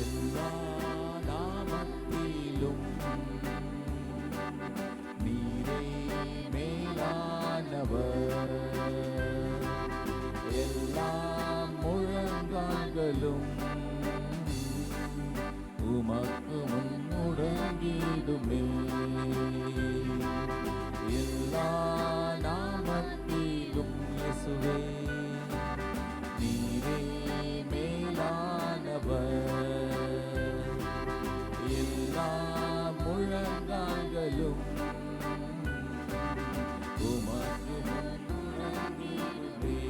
எல்லா நாமத்திலும் நீரே மேலானவர். எல்லா முழங்கால்களும் உமக்கு முடங்கிடுமே. எல்லா நாமத்திலும் இயேசுவே நீரே மேலானவர். எல்லா முழங்கால்களும் உமக்கு முடங்கிடுமே.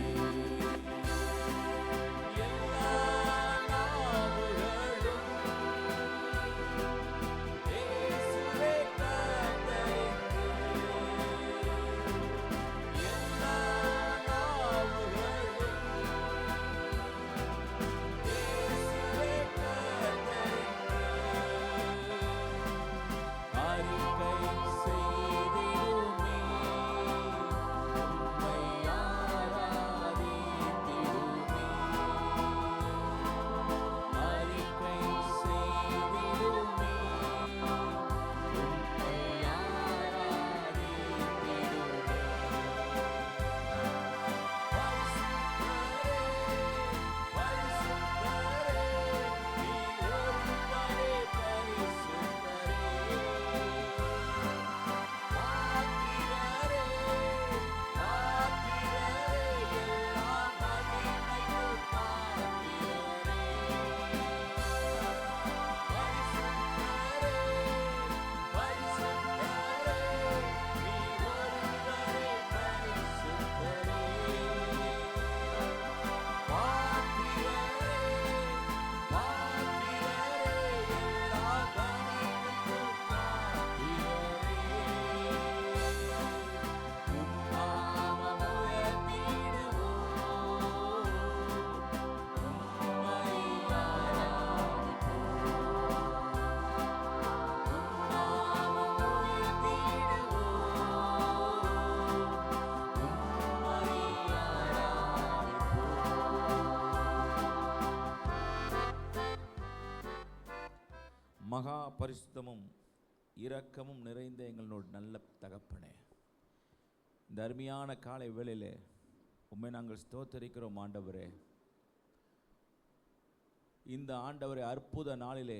மகா பரிசுத்தமும் இரக்கமும் நிறைந்த எங்களோட நல்ல தகப்பனே, இந்த அருமையான காலை வேளையிலே உம்மை நாங்கள் ஸ்தோத்தரிக்கிறோம் ஆண்டவரே. இந்த ஆண்டவரே அற்புத நாளிலே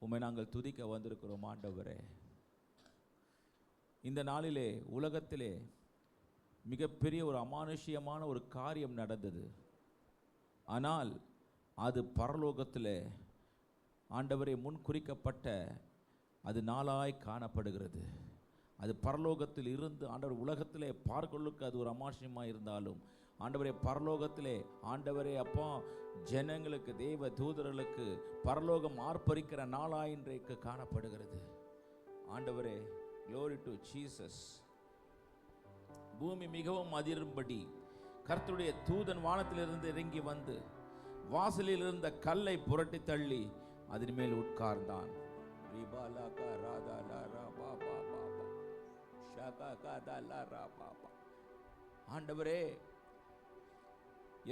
உம்மை நாங்கள் துதிக்க வந்திருக்கிறோம் ஆண்டவரே. இந்த நாளிலே உலகத்திலே மிகப்பெரிய ஒரு அமானுஷ்யமான ஒரு காரியம் நடந்தது. ஆனால் அது பரலோகத்திலே ஆண்டவரே முன் குறிக்கப்பட்ட அது நாளாய் காணப்படுகிறது. அது பரலோகத்தில் இருந்து ஆண்டவர் உலகத்திலே பார்க்கலுக்கு அது ஒரு அமானுஷ்யமாக இருந்தாலும் ஆண்டவரே பரலோகத்திலே ஆண்டவரே அப்பா ஜனங்களுக்கு தேவ தூதர்களுக்கு பரலோகம் ஆர்ப்பரிக்கிற நாளாய் இன்றைக்கு காணப்படுகிறது ஆண்டவரே. Glory to Jesus. பூமி மிகவும் அதிரும்படி கர்த்தருடைய தூதன் வானத்திலிருந்து இறங்கி வந்து வாசலில் இருந்த கல்லை புரட்டி தள்ளி அதன் மேல் உட்கார்ந்தான். ஆண்டவரே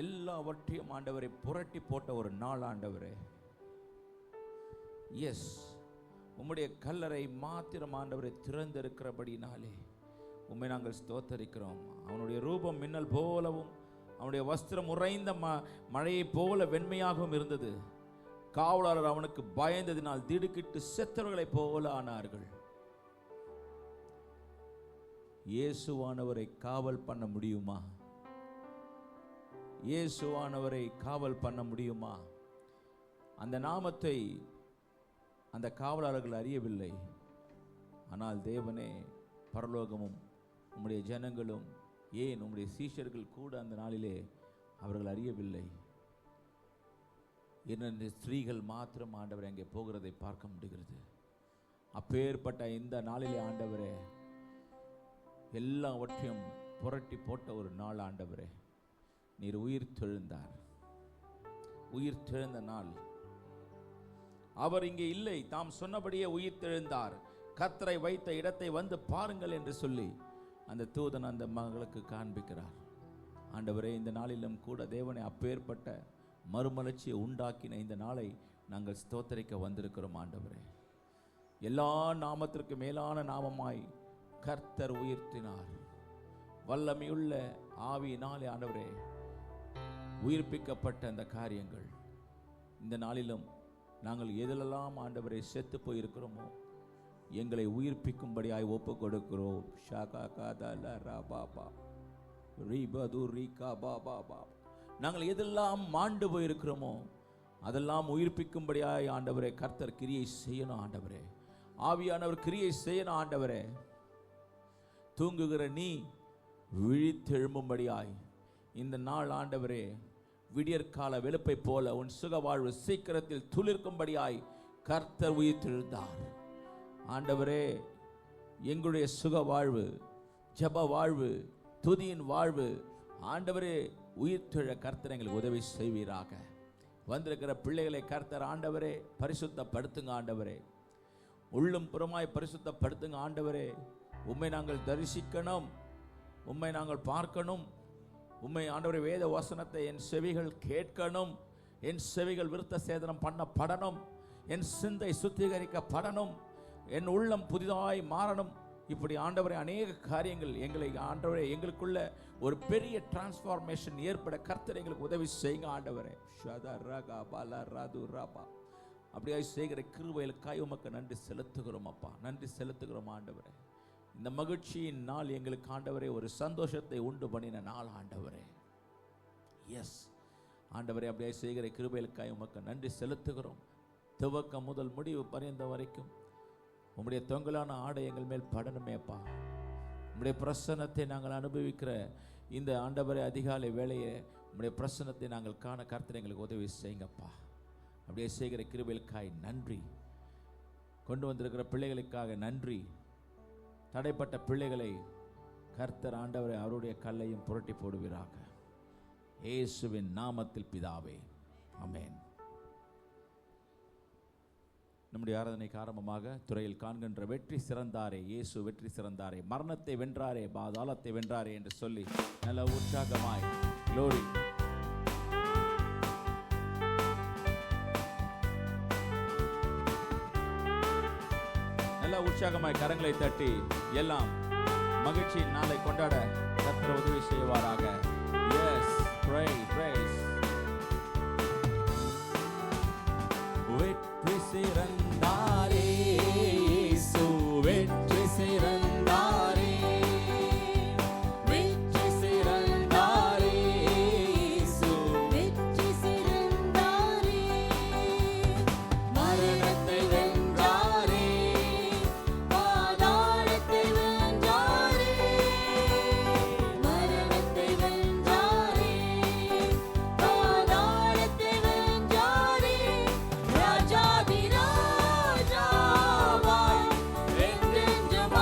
எல்லாவற்றையும் ஆண்டவரை புரட்டி போட்ட ஒரு நாள் ஆண்டவரே. எஸ், உம்முடைய கல்லறை மாத்திரம் ஆண்டவரை திறந்திருக்கிறபடினாலே உம்மை நாங்கள் ஸ்தோத்தரிக்கிறோம். அவனுடைய ரூபம் மின்னல் போலவும் அவனுடைய வஸ்திரம் உறைந்த மழையை போல வெண்மையாகவும் இருந்தது. காவலாளர் அவனுக்கு பயந்ததினால் திடுக்கிட்டு செத்தவர்களைப் போல ஆனார்கள். இயேசுவானவரை காவல் பண்ண முடியுமா? இயேசுவானவரை காவல் பண்ண முடியுமா? அந்த நாமத்தை அந்த காவலாளர்கள் அறியவில்லை. ஆனால் தேவனே, பரலோகமும் உம்முடைய ஜனங்களும், ஏன் உம்முடைய சீஷர்கள் கூட அந்த நாளிலே அவர்கள் அறியவில்லை. இரண்டு ஸ்திரீகள் மாத்திரம் ஆண்டவரை அங்கே போகிறதை பார்க்க முடிகிறது. அப்பேற்பட்ட இந்த நாளிலே ஆண்டவரே எல்லாவற்றையும் புரட்டி போட்ட ஒரு நாள் ஆண்டவரே. நீர் உயிர் தெழுந்தார். உயிர் தெழுந்த நாள். அவர் இங்கே இல்லை, தாம் சொன்னபடியே உயிர் தெழுந்தார். கர்த்தரை வைத்த இடத்தை வந்து பாருங்கள் என்று சொல்லி அந்த தூதன் அந்த மகளுக்கு காண்பிக்கிறார். ஆண்டவரே, இந்த நாளிலும் கூட தேவனை அப்பேற்பட்ட மறுமலர்ச்சியை உண்டாக்கின இந்த நாளை நாங்கள் ஸ்தோத்தரிக்க வந்திருக்கிறோம் ஆண்டவரே. எல்லா நாமத்திற்கு மேலான நாமமாய் கர்த்தர் உயர்த்தினார். வல்லமையுள்ள ஆவியினாலே ஆண்டவரே உயிர்ப்பிக்கப்பட்ட அந்த காரியங்கள் இந்த நாளிலும் நாங்கள் எதிலெல்லாம் ஆண்டவரை செத்து போயிருக்கிறோமோ எங்களை உயிர்ப்பிக்கும்படியாய் ஒப்பு கொடுக்கிறோம். நாங்கள் எதெல்லாம் மாண்டு போயிருக்கிறோமோ அதெல்லாம் உயிர்ப்பிக்கும்படியாய் ஆண்டவரே கர்த்தர் கிரியை செய்யணும். ஆண்டவரே ஆவியானவர் கிரியை செய்யணும். ஆண்டவரே தூங்குகிற நீ விழித்தெழும்பும்படியாய் இந்த நாள் ஆண்டவரே விடியற்கால வெளுப்பை போல உன் சுக வாழ்வு சீக்கிரத்தில் துளிர்க்கும்படியாய் கர்த்தர் உயிர்த்தெழுந்தார். ஆண்டவரே எங்களுடைய சுக வாழ்வு, ஜப வாழ்வு, துதியின் வாழ்வு ஆண்டவரே உயிர்த்தெழ கர்த்தர் எங்களுக்கு உதவி செய்வீராக. வந்திருக்கிற பிள்ளைகளை கர்த்தர் ஆண்டவரே பரிசுத்தப்படுத்துங்க. ஆண்டவரே உள்ளும் புறமாய் பரிசுத்தப்படுத்துங்க. ஆண்டவரே உம்மை நாங்கள் தரிசிக்கணும், உம்மை நாங்கள் பார்க்கணும். உம்மை ஆண்டவரே வேத வசனத்தை என் செவிகள் கேட்கணும், என் செவிகள் விருத்த சேதனம் பண்ணப்படணும், என் சிந்தை சுத்திகரிக்கப்படணும், என் உள்ளம் புதிதாய் மாறணும். இப்படி ஆண்டவரே அநேக காரியங்கள் எங்களை ஆண்டவரே எங்களுக்குள்ள ஒரு பெரிய டிரான்ஸ்ஃபார்மேஷன் ஏற்பட கர்த்தர் எங்களுக்கு உதவி செய்யுங்க. ஆண்டவரே அப்படியே செய்கிற கிருபைகளுக்காய் உமக்கு நன்றி செலுத்துகிறோம் அப்பா, நன்றி செலுத்துகிறோம். ஆண்டவரே இந்த மகிழ்ச்சியின் நாள் எங்களுக்கு ஆண்டவரே ஒரு சந்தோஷத்தை உண்டு பண்ணின நாள். ஆண்டவரே எஸ் ஆண்டவரே அப்படியே செய்கிற கிருபைகளுக்காய் உமக்கு நன்றி செலுத்துகிறோம். துவக்கம் முதல் முடிவு பரியந்த வரைக்கும் உம்முடைய தொங்கலான ஆடை எங்கள் மேல் படணுமேப்பா. உம்முடைய பிரசன்னத்தை நாங்கள் அனுபவிக்கிற இந்த ஆண்டவரே அதிகாலை வேளையை உம்முடைய பிரசன்னத்தை நாங்கள் காண கர்த்தர் எங்களுக்கு உதவி செய்யுங்கப்பா. அப்படியே செய்கிற கிருபைகளுக்காய் நன்றி. கொண்டு வந்திருக்கிற பிள்ளைகளுக்காக நன்றி. தடைப்பட்ட பிள்ளைகளை கர்த்தர் ஆண்டவரை அவருடைய கல்லையும் புரட்டி போடுவீராக. இயேசுவின் நாமத்தில் பிதாவே, ஆமென். நம்முடைய ஆராதனைக்கு ஆரம்பமாக துறையில் காண்கின்ற வெற்றி சிறந்தாரே, இயேசு வெற்றி சிறந்தாரே, மரணத்தை வென்றாரே, பாதாளத்தை வென்றாரே என்று சொல்லி நல்ல உற்சாகமாய் க்ளோரி உற்சாகமாய் கரங்களை தட்டி எல்லாம் மகிழ்ச்சியின் நாளை கொண்டாட கர்த்தர் உதவி செய்வாராக. Yes praise. வெற்றி சிறந்தாரே இயேசு வெற்றி சிறந்தாரே, வெற்றி சிறந்தாரே இயேசு வெற்றி சிறந்தாரே, மரணத்தை வென்றாரே, பாதாளத்தை வென்றாரே, மரணத்தை வென்றாரே, பாதாளத்தை வென்றாரே, ராஜாதி ராஜாவாய் என்றென்றும்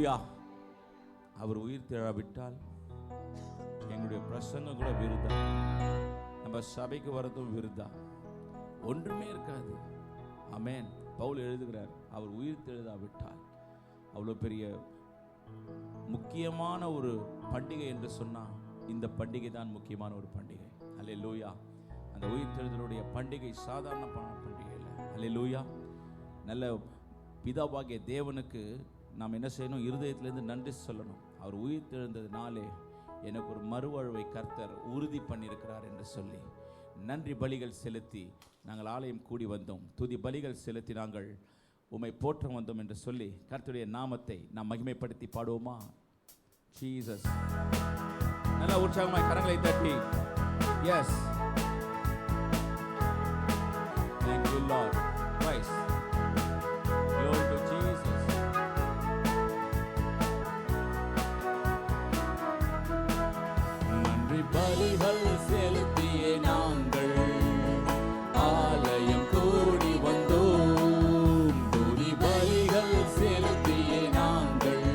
அல்லேலூயா. அவர் உயிர் தெழாவிட்டால் எங்களுடைய பிரசங்கம் கூட விருதா, நம்ம சபைக்கு வரதும் விருதா, ஒன்றுமே இருக்காது. ஆமென். பவுல் எழுதுகிறார், அவர் உயிர் தெழுதாவிட்டால். அவ்வளோ பெரிய முக்கியமான ஒரு பண்டிகை என்று சொன்னால் இந்த பண்டிகை தான் முக்கியமான ஒரு பண்டிகை. அல்லேலூயா. அந்த உயிர் தெழுதலுடைய பண்டிகை சாதாரணமான பண்டிகை இல்லை. அல்லேலூயா. நல்ல பிதாவாகிய தேவனுக்கு நாம் என்ன செய்யணும்? இருதயத்திலேருந்து நன்றி சொல்லணும். அவர் உயிர் தெழுந்ததுனாலே எனக்கு ஒரு மறுவாழ்வை கர்த்தர் உறுதி பண்ணியிருக்கிறார் என்று சொல்லி நன்றி பலிகள் செலுத்தி நாங்கள் ஆலயம் கூடி வந்தோம். துதி பலிகள் செலுத்தி நாங்கள் உம்மை போற்ற வந்தோம் என்று சொல்லி கர்த்தருடைய நாமத்தை நாம் மகிமைப்படுத்தி பாடுவோமா? ஜீசஸ். நல்ல உற்சாகமாய் கரங்களை தட்டி S, thank you Lord Christ, glory to Jesus. நன்றி பலிகள் செலுத்திய நாங்கள் ஆலயம் கூடி வந்தோம். துதி பலிகள் செலுத்திய நாங்கள்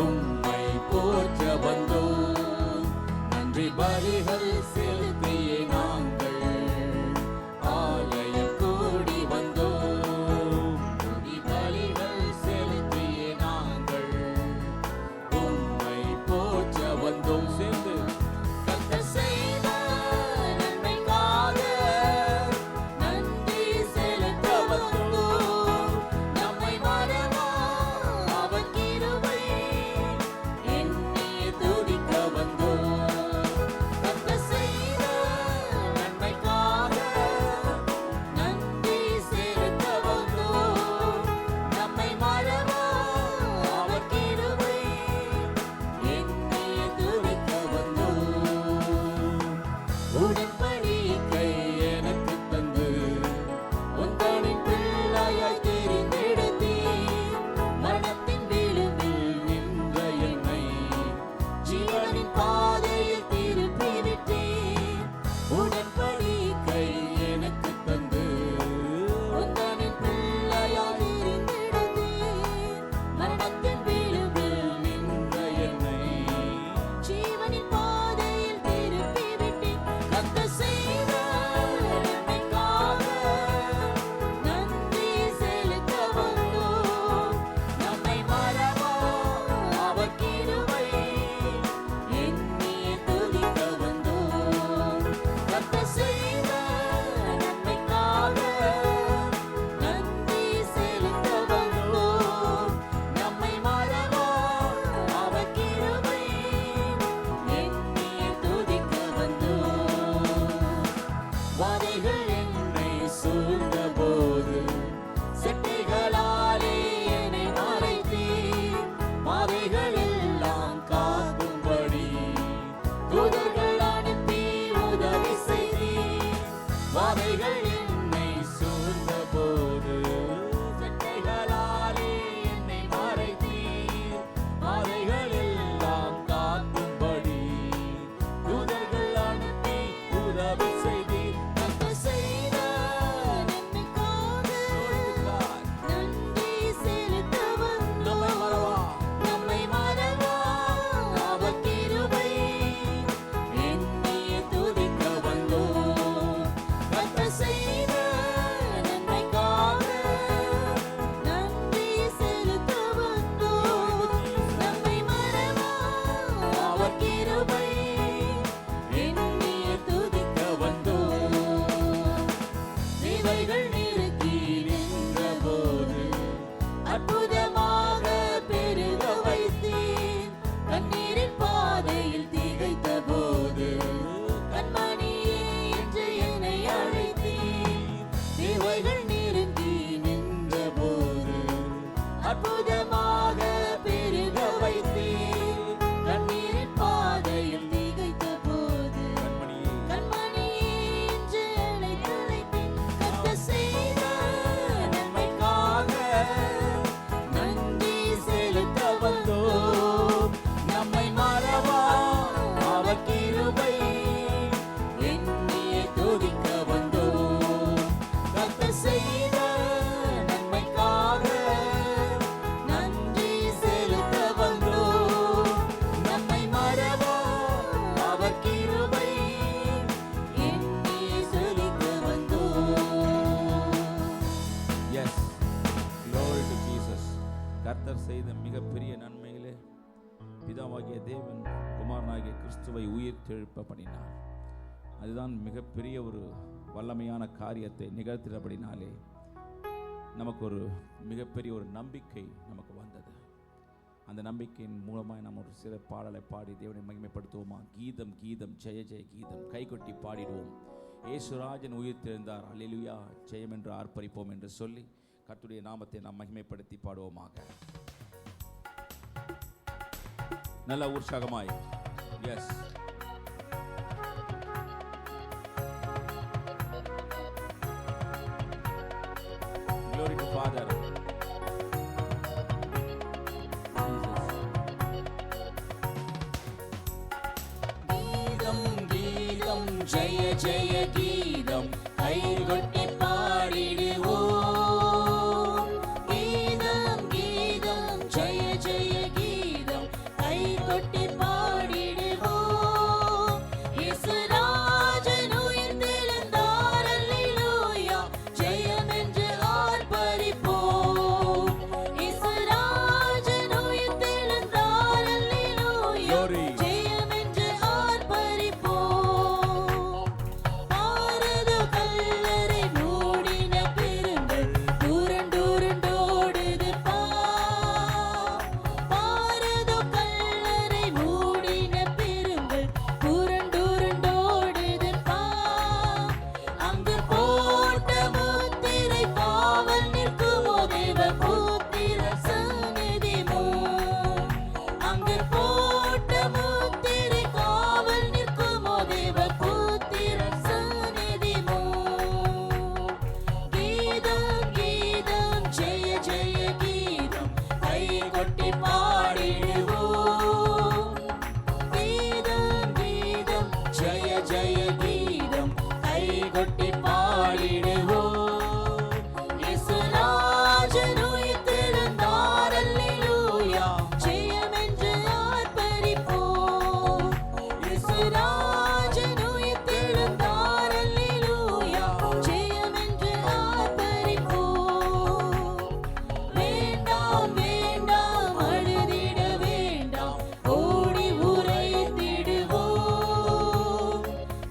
உம்மை போற்ற வந்தோம். நன்றி பலிகள் செலுத்திய நாங்கள் ஆலயம் கூடி வந்தோம். துதி பலிகள் செலுத்திய நாங்கள் உம்மை போற்ற வந்தோம். சேர்ந்து கர்த்தர் செய்த நன்மைக்காக நன்றி செலுத்த வந்தோம். நம்மை மறவா அவர் கிருபை எண்ணி துதிக்க வந்தோம். கர்த்தர் செய்த நன்மைக்காக நன்றி செலுத்த வந்தோம். நம்மை மறவா அவர் கிருபை எண்ணி துதிக்க வந்தோம். உடன்படிக்கை எனக்கு தந்து உந்தனின் பிள்ளையாய் தெரிந்தெடுத்தீர். மரணத்தின் விளிம்பில் நின்ற என்னை ஜீவனின் பாதையில் திருப்பி விட்டீர். உடன்படிக்கை எனக்கு தந்து உந்தனின் பிள்ளையாய் தெரிந்தெடுத்தீர். மரணத்தின் விளிம்பில் நின்ற என்னை ஜீவனின் பாதையில் திருப்பி விட்டீர். கர்த்தர் செய்த நன்மைக்காக நன்றி செலுத்த வந்தோம். நம்மை மறவா அவர் கிருபை எண்ணி துதிக்க வந்தோம். கர்த்தர் செய்த நன்மைக்காக நன்றி செலுத்த வந்தோம். நம்மை மறவா அவர் கிருபை எண்ணி துதிக்க வந்தோம். வாதைகள் என்னை சூழ்ந்தபோது செட்டைகளாலே என்னை மறைத்தீர். வாதைகள் எல்லாம் காக்கும்படி தூதர்கள் அனுப்பி உதவி செய்தீர். வாதைகள் என்னை சூழ்ந்தபோது செட்டைகளாலே என்னை மறைத்தீர். வாதைகள் எல்லாம் காக்கும்படி தூதர்கள் அனுப்பி உதவி செய்தீர். கர்த்தர் செய்த நன்மைக்காக நன்றி செலுத்த வந்தோம். நம்மை மறவா அவர் கிருபை எண்ணி துதிக்க வந்தோம். கர்த்தர் செய்த நன்மைக்காக நன்றி செலுத்த வந்தோம். நம்மை மறவா அவர் கிருபை எண்ணி துதிக்க வந்தோம். தேவைகள் நெருக்கி நின்றபோது அற்புதமாக பெருக வைத்தீர். கண்ணீரின் பாதையில் திகைத்த போது கண்மணியே என்று என்னை அழைத்தீர். தேவைகள் நெருங்கி நின்றபோது அற்புதமாக பெருக வைத்தீர். கண்ணீரின் பாதையில் திகைத்த போது கண்மணியே என்று அழைத்தீர். கர்த்தர் செய்த நன்மைக்காக நன்றி செலுத்த வந்தோம். நம்மை மறவா அவர் கிருபை எண்ணி துதிக்க வந்தோம். கர்த்தர் செய்த நன்மைக்காக நன்றி செலுத்த உயிர்த்தெழுப்பப்படினார். அதுதான் மிகப்பெரிய ஒரு வல்லமையான காரியத்தை நிகழ்த்தினபடினாலே நமக்கு ஒரு மிகப்பெரிய ஒரு நம்பிக்கை நமக்கு வந்தது. அந்த நம்பிக்கையின் மூலமாக நம்ம ஒரு சில பாடலை பாடி தேவனை மகிமைப்படுத்துவோமா? கீதம் கீதம் ஜெய ஜெய கீதம் கைகொட்டி பாடிடுவோம். இயேசுராஜன் உயிர்த்தெழுந்தார், அல்லேலூயா, ஜெயம் என்று ஆர்ப்பரிப்போம் என்று சொல்லி கர்த்தருடைய நாமத்தை நாம் மகிமைப்படுத்தி பாடுவோமாக. நல்ல உற்சாகமாய். Yes, glory to Father. கீதம் கீதம் ஜெய ஜெய கீதம் கைகொட்டி பாடிடுவோம். கீதம் கீதம் ஜெய ஜெய கீதம் கைகொட்டி பாடிடுவோம். இயேசுராஜன் உயிர்த்தெழுந்தார், அல்லேலூயா, ஜெயம் என்று ஆர்ப்பரிப்போம். இயேசுராஜன் உயிர்த்தெழுந்தார், அல்லேலூயா, ஜெயம் என்று ஆர்ப்பரிப்போம். பாரதோ கல்லறை மூடின பெருங்கள் உருண்டோடுது பாரதோ கல்லறை மூடின பெருங்கள் உருண்டோடுது அங்கு போட்ட முத்திரை காவல் நிற்குமோ தேவ புத்திர சந்நிதி முன். அங்கு போட்ட முத்திரை காவல் நிற்குமோ தேவ புத்திர சந்நிதி முன். கீதம் கீதம் ஜெய ஜெய கீதம் கைகொட்டி பாடிடுவோம். கீதம் கீதம் ஜெய ஜெய கீதம் கைகொட்டி பாடிடுவோம். இயேசுராஜன் உயிர்த்தெழுந்தார், அல்லேலூயா, ஜெயம் என்று ஆர்ப்பரிப்போம். இயேசுராஜன் உயிர்த்தெழுந்தார், அல்லேலூயா, ஜெயம் என்று ஆர்ப்பரிப்போம். வேண்டாம் வேண்டாம் அழுதிட வேண்டாம், ஓடி உரைத்திடுவோம்.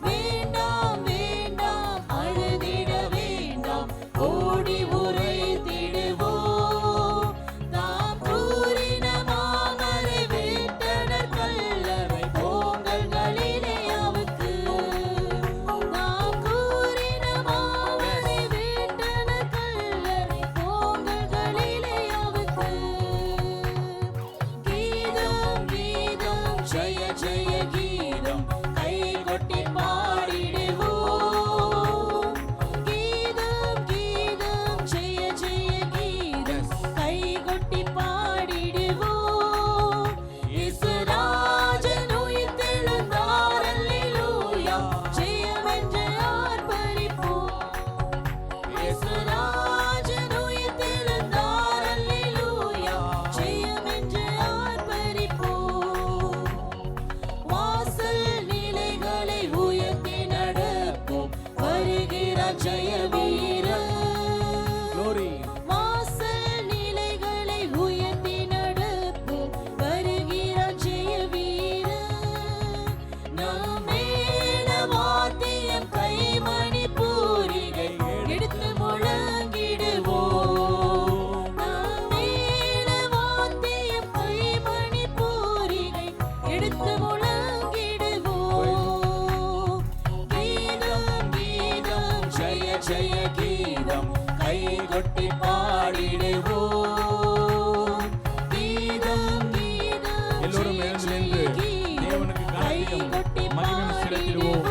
வேண்டாம் வேண்டாம் அழுதிட வேண்டாம், ஓடி உரைத்திடுவோம். தாம் கூறின மாமரை வேட்டனர் கல்லறை போங்கள் கலிலேயாவுக்கு. தாம் கூறின மாமரை வேட்டனர் கல்லறை போங்கள் கலிலேயாவுக்கு. கீதம் கீதம் ஜெய ஜெய கீதம் கைகொட்டி பாடிடுவோம். கீதம் கீதம் ஜெய ஜெய கீதம் கைகொட்டி பாடிடுவோம். இயேசுராஜன் உயிர்த்தெழுந்தார், அல்லேலூயா, ஜெயம் என்று ஆர்ப்பரிப்போம். இயேசுராஜன் உயிர்த்தெழுந்தார், அல்லேலூயா, ஜெயம் என்று ஆர்ப்பரிப்போம். வாசல் நிலைகளை உயர்த்தி நடப்போம், வருகிறார் ஜெய வீரன். glory. வாசல் நிலைகளை உயர்த்தி நடப்போம், வருகிறார் ஜெய வீரன். நம் மேல வாத்தியம் கைமணி பூரிகை எடுத்து முழங்கிடுவோம். நம் மேல வாத்தியம் கைமணி பூரிகை எடுத்து முழங்கிடுவோம். கீதம் கீதம் ஜெய ஜெய கீதம் கைகொட்டி பாடிடுவோம். கீதம் கீதம் எல்லோரும் ஜெய எழுந்து ஜெய நின்று கீதம் தேவனுக்கு கனத்தையும் கைகொட்டி மகிமையும் செலுத்திடுவோம்.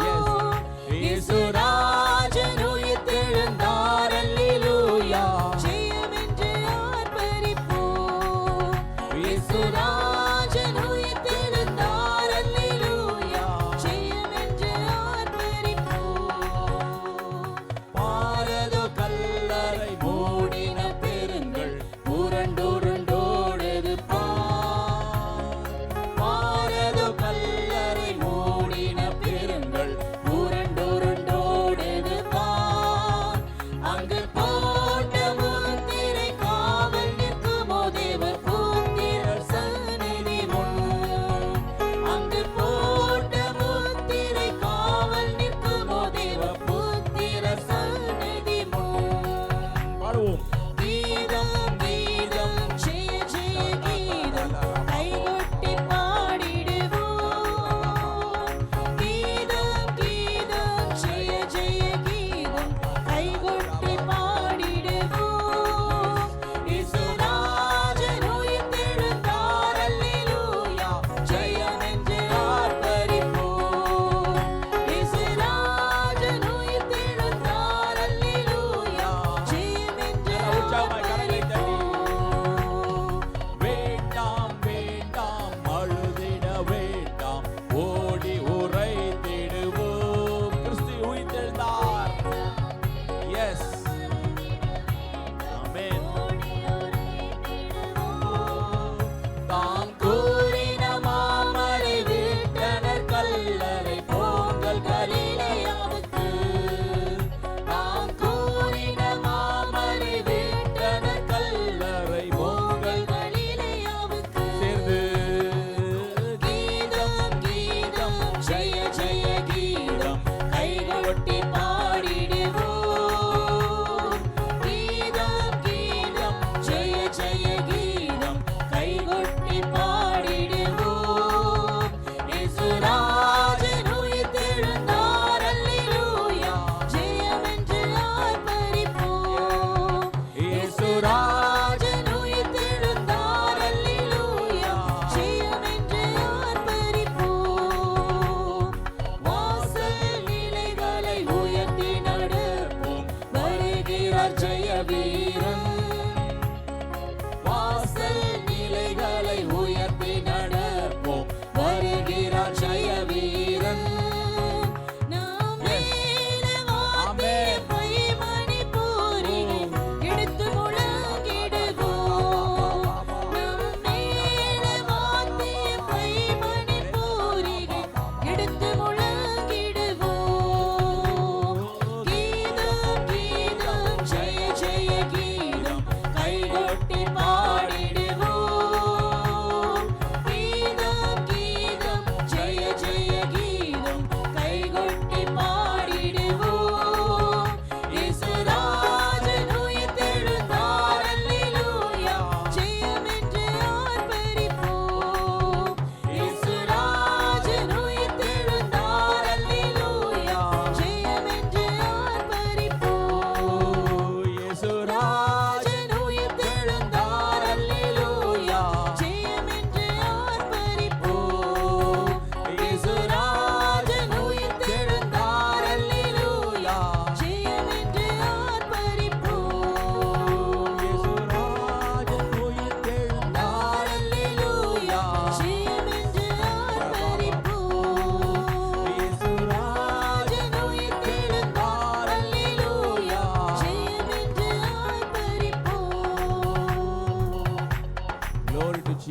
Yes. பாடிடுவோம். இயேசுராஜன் உயிர்த்தெழுந்தார், அல்லேலூயா, ஜெயம் என்று ஆர்ப்பரிப்போம். இயேசுராஜன் உயிர்த்தெழுந்தார், அல்லேலூயா, ஜெயம் என்று ஆர்ப்பரிப்போம். பாரதோ கல்லறை மூடின பெருங்கள் உருண்டோடுது பாரதோ கல்லறை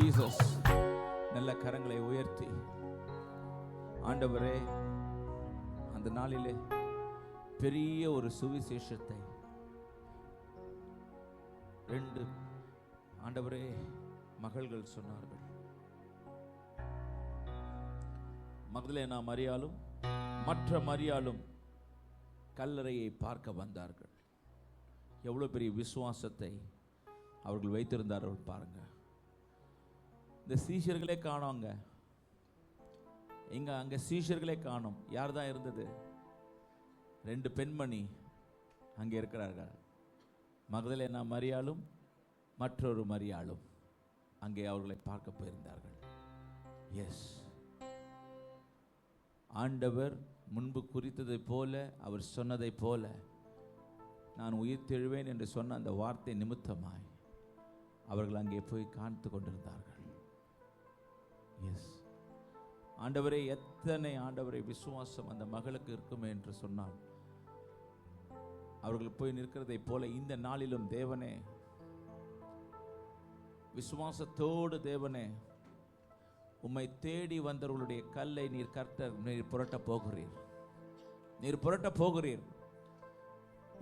ஜீசஸ். நல்ல கரங்களை உயர்த்தி ஆண்டவரே, அந்த நாளிலே பெரிய ஒரு சுவிசேஷத்தை 2 ஆண்டவரே மகள்கள் சொன்னார்கள். மக்தலேனா மரியாளும் மற்ற மரியாளும் கல்லறையை பார்க்க வந்தார்கள். எவ்வளவு பெரிய விசுவாசத்தை அவர்கள் வைத்திருந்தார்கள் பாருங்க. இந்த சீஷர்களே காணோங்க. அங்க சீஷர்களே காணோம். யார் தான் இருந்தது? 2 பெண்மணி அங்கே இருக்கிறார்கள். மக்தலேனா மரியாளும் மற்றொரு மரியாளும் அங்கே அவர்களை பார்க்க போயிருந்தார்கள். எஸ், ஆண்டவர் முன்பு குறித்ததை போல, அவர் சொன்னதை போல, நான் உயிர் தெழுவேன் என்று சொன்ன அந்த வார்த்தை நிமித்தமாய் அவர்கள் அங்கே போய் காத்து கொண்டிருந்தார்கள். எஸ், ஆண்டவரே, எத்தனை ஆண்டவரை விசுவாசம் அந்த மகளுக்கு இருக்குமே என்று சொன்னால், அவர்கள் போய் நிற்கிறதை போல இந்த நாளிலும் தேவனே, விசுவாசத்தோடு தேவனே, உம்மை தேடி வந்தவர்களுடைய கல்லை நீர் கர்த்தர், நீர் புரட்ட போகிறீர். நீர் புரட்ட போகிறீர்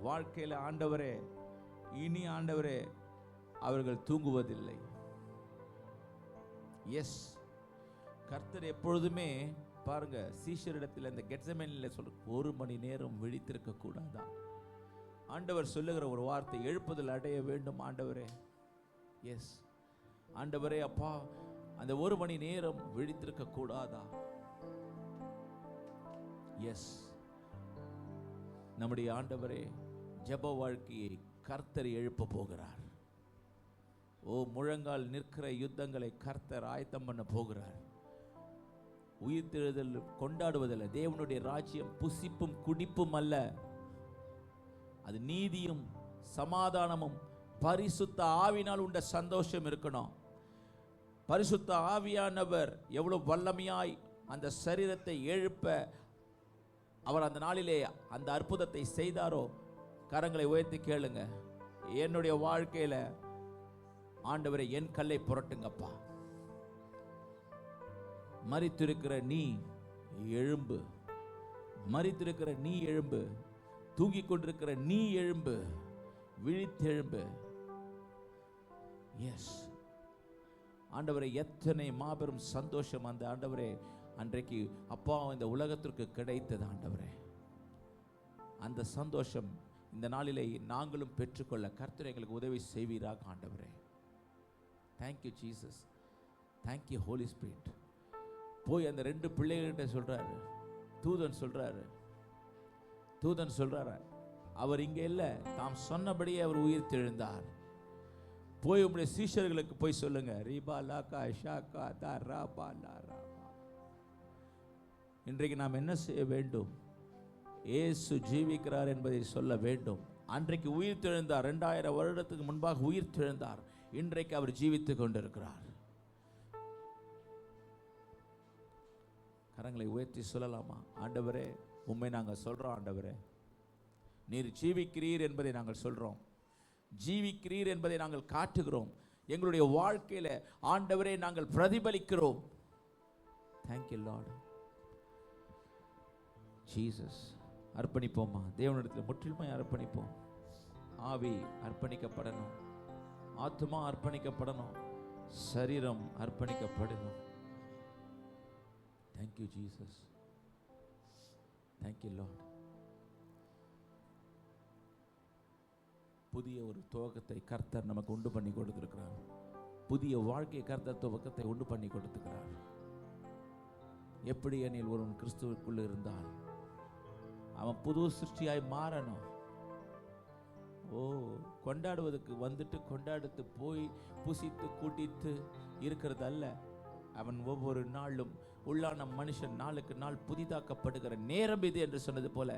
வாழ்க்கையில். ஆண்டவரே, இனி ஆண்டவரே அவர்கள் தூங்குவதில்லை. எஸ், கர்த்தர் எப்பொழுதுமே பாருங்க, சீஷரிடத்தில் இந்த கெத்செமனில் சொல்ற 1 மணி நேரம் விழித்திருக்க கூடாதா? ஆண்டவர் சொல்லுகிற ஒரு வார்த்தை, எழுப்புதல் அடைய வேண்டும் ஆண்டவரே. எஸ் ஆண்டவரே, அப்பா, அந்த 1 மணி நேரம் விழித்திருக்க கூடாதா? எஸ், நம்முடைய ஆண்டவரே ஜெப வாழ்க்கையை கர்த்தர் எழுப்ப போகிறார். ஓ, முழங்கால் நிற்கிற யுத்தங்களை கர்த்தர் ஆயத்தம் பண்ண போகிறார். உயிர்த்தெழுதல் கொண்டாடுவதல்ல, தேவனுடைய ராஜ்யம் புசிப்பும் குடிப்பும் அல்ல, அது நீதியும் சமாதானமும் பரிசுத்த ஆவினால் உண்ட சந்தோஷம் இருக்கணும். பரிசுத்த ஆவியானவர் எவ்வளவு வல்லமையாய் அந்த சரீரத்தை எழுப்ப அவர் அந்த நாளிலே அந்த அற்புதத்தை செய்தாரோ, கரங்களை உயர்த்தி கேளுங்க. என்னுடைய வாழ்க்கையில ஆண்டவரை, என் கல்லை புரட்டுங்கப்பா. மரித்திருக்கிற நீ எழும்பு, மரித்திருக்கிற நீ எழும்பு, தூங்கிக் கொண்டிருக்கிற நீ எழும்பு, விழித்தெழும்பு. எஸ் ஆண்டவரே, எத்தனை மாபெரும் சந்தோஷம் அந்த ஆண்டவரே அன்றைக்கு அப்பா இந்த உலகத்திற்கு கிடைத்தது. ஆண்டவரே, அந்த சந்தோஷம் இந்த நாளிலே நாங்களும் பெற்றுக்கொள்ள கர்த்தர் எங்களுக்கு உதவி செய்வீராக ஆண்டவரே. Thank you Jesus, thank you holy spirit. போய் அந்த 2 பிள்ளைகள்கிட்ட சொல்றாரு, தூதன் சொல்றாரு, அவர் இங்கே இல்லை, தாம் சொன்னபடியே அவர் உயிர் தெழுந்தார். போய் உங்களுடைய சீஷர்களுக்கு போய் சொல்லுங்க. இன்றைக்கு நாம் என்ன செய்ய வேண்டும்? இயேசு ஜீவிக்கிறார் என்பதை சொல்ல வேண்டும். அன்றைக்கு உயிர் தெழுந்தார், 2000 வருடத்துக்கு முன்பாக உயிர் தெழுந்தார். இன்றைக்கு அவர் ஜீவித்துக் கொண்டிருக்கிறார். கரங்களை உயர்த்தி சொல்லலாமா? ஆண்டவரே, உம்மை நாங்கள் சொல்றோம். ஆண்டவரே, நீர் ஜீவிக்கிறீர் என்பதை நாங்கள் சொல்றோம், ஜீவிக்கிறீர் என்பதை நாங்கள் காட்டுகிறோம். எங்களுடைய வாழ்க்கையில ஆண்டவரே நாங்கள் பிரதிபலிக்கிறோம். Thank you Lord Jesus. அர்ப்பணிப்போமா? தேவனிடத்தில் முற்றிலுமாய் அர்ப்பணிப்போம். ஆவி அர்ப்பணிக்கப்படணும், ஆத்மா அர்ப்பணிக்கப்படணும், சரீரம் அர்ப்பணிக்கப்படணும். Thank you Jesus, thank you Lord. புதிய ஒரு துவக்கத்தை கர்த்தர் நமக்கு உண்டு பண்ணி கொடுத்திருக்கிறார். புதிய வாழ்க்கை கர்த்தர் துவக்கத்தை உண்டு பண்ணி கொடுத்திருக்கிறார். எப்படி எனில் ஒருவன் கிறிஸ்துவுக்குள் இருந்தால் அவன் புது சிருஷ்டியாய் மாறணும். ஓ, கொண்டாடுவதற்கு வந்துட்டு கொண்டாடுத்து போய் புசித்து கூட்டித்து இருக்கிறது அல்ல. அவன் ஒவ்வொரு நாளும் உள்ளான மனுஷன் நாளுக்கு நாள் புதிதாக்கப்படுகிற நேரம் இது என்று சொன்னது போல,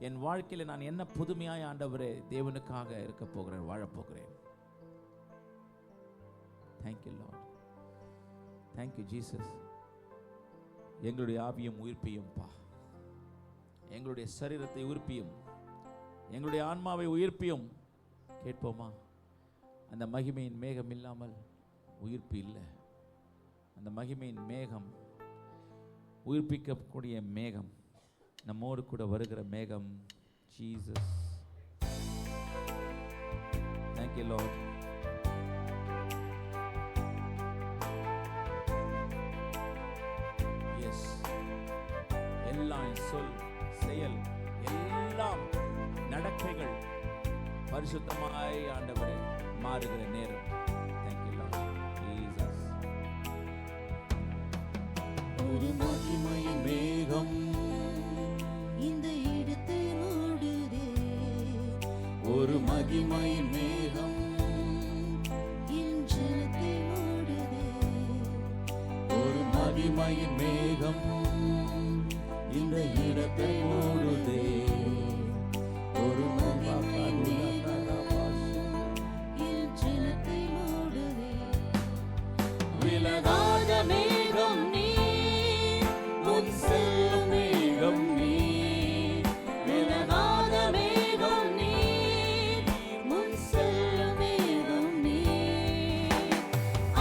என் வாழ்க்கையில் நான் என்ன புதுமையாய் ஆண்டவரே தேவனுக்காக இருக்க போகிறேன், வாழப்போகிறேன். Thank you Lord, thank you Jesus. எங்களுடைய ஆவியும் உயிர்ப்பியும்பா, எங்களுடைய சரீரத்தை உயிர்ப்பியும், எங்களுடைய ஆன்மாவை உயிர்ப்பியும். கேட்போமா? அந்த மகிமையின் மேகம் இல்லாமல் உயிர்ப்பு இல்லை. அந்த மகிமையின் மேகம், உயிர்ப்பிக்கக்கூடிய மேகம், நம்மோடு கூட வருகிற மேகம். Jesus, thank you Lord. Yes, எல்லாம் சொல், செயல், எல்லாம் நடக்கைகள் பரிசுத்தமாய் ஆண்டவரே மாறுகிற நேரம். Thank you Lord Jesus. ஒரு மகிமையின் மேகம் இந்த இடத்தை மூடுதே. ஒரு மகிமையின் மேகம் என் ஜனத்தை மூடுதே. ஒரு மகிமையின் மேகம் இந்த இடத்தை மூடுதே. ஒரு மகிமையின் மேகம் என் ஜனத்தை மூடுதே. விலகாத மேகம் நீ, முன் செல்லும் மேகம் நீ. விலகாத மேகம் நீ, முன் செல்லும் மேகம் நீ.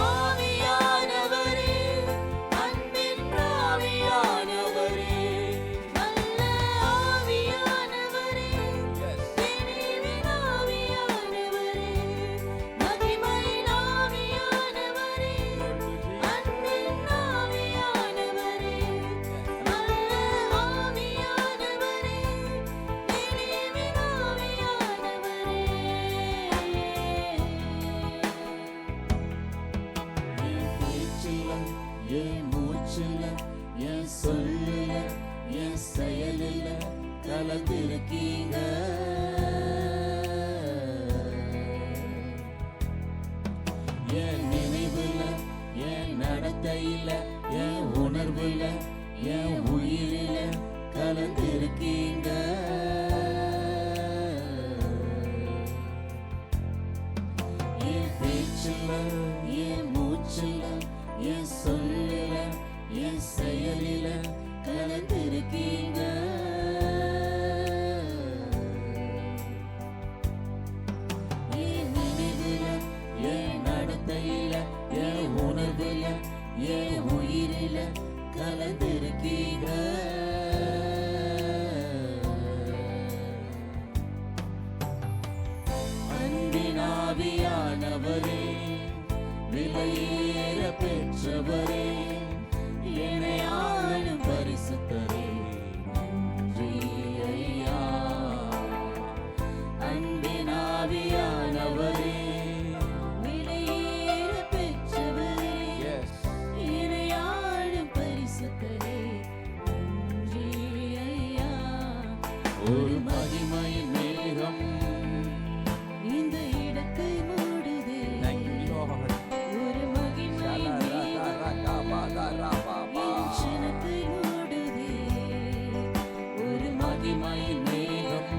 ஆவியானவரே, அன்பின் ஆவியானவரே, நல்ல ஆவியானவரே, தெளிவின் ஆவியானவரே, மகிமையின் ஆவியானவரே, அன்பின் ஆவியானவரே, நல்ல ஆவியானவரே, தெளிவின் ஆவியானவரே. என் பேச்சில, என் மூச்சில, என் சொல்லில, என் செயலில கலந்திருக்கீங்க. என் நினைவுல, என் நடத்தையில, என் உணர்வுல, என் உயிரில கலந்திருக்கீங்க. என் பேச்சில, என் மூச்சில, என் சொல்லில, என் செயலில கலந்திருக்கீங்க. என் நினைவுல, என் நடத்தையில, என் உணர்வுல, என் உயிரில கலந்திருக்கீங்க. அன்பின் ஆவியானவரே, விலையேற பெற்றவரே, என்னை ஆளும் பரிசுத்தரே, நன்றி ஐயா. அன்பின் ஆவியானவரே, விலையேற பெற்றவரே, Yes, என்னை ஆளும் பரிசுத்தரே, நன்றி ஐயா. ஒரு மகிமையின் மேகம் இந்த இடத்தை மூடுதே. thank you Lord. ஒரு மகிமையின் மேகம் என் ஜனத்தை மூடுதே. ஒரு மகிமையின் மேகம்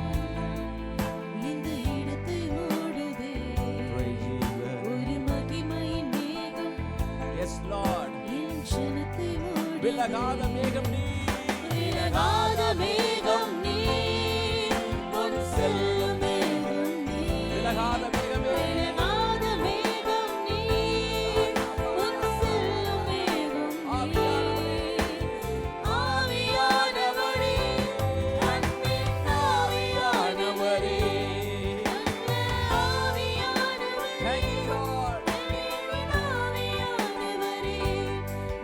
இந்த இடத்தை மூடுதே. Praise Jesus. ஒரு மகிமையின் மேகம் Yes Lord. என் ஜனத்தை மூடுதே. விலகாத மேகம் நீ, விலகாத மேகம் நீ, முன் செல்லும் மேகம் நீ. விலகாத மேகமே, விலகாத மேகம் நீ, முன் செல்லும் மேகம் நீ. ஆவியானவரே, அன்பின் ஆவியானவரே, நல்ல ஆவியானவரே, thank you Lord. தெளிவின் ஆவியானவரே,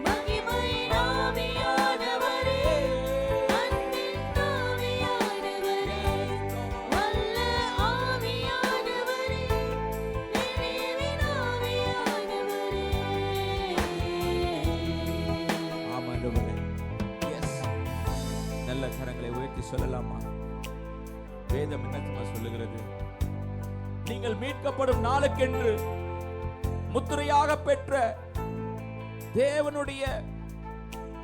மகிமையின் ஆவியானவரே, அன்பின் ஆவியானவரே, வல்ல ஆவியானவரே, தெளிவின் ஆவியானவரே. ஆமாண்டவரே. Yes. நல்ல கரங்களை உயர்த்தி சொல்லலாமா? வேதம் என்ன சொல்லுகிறது? நீங்கள் மீட்கப்படும் நாளுக்கென்று முத்திரையாக பெற்ற தேவனுடைய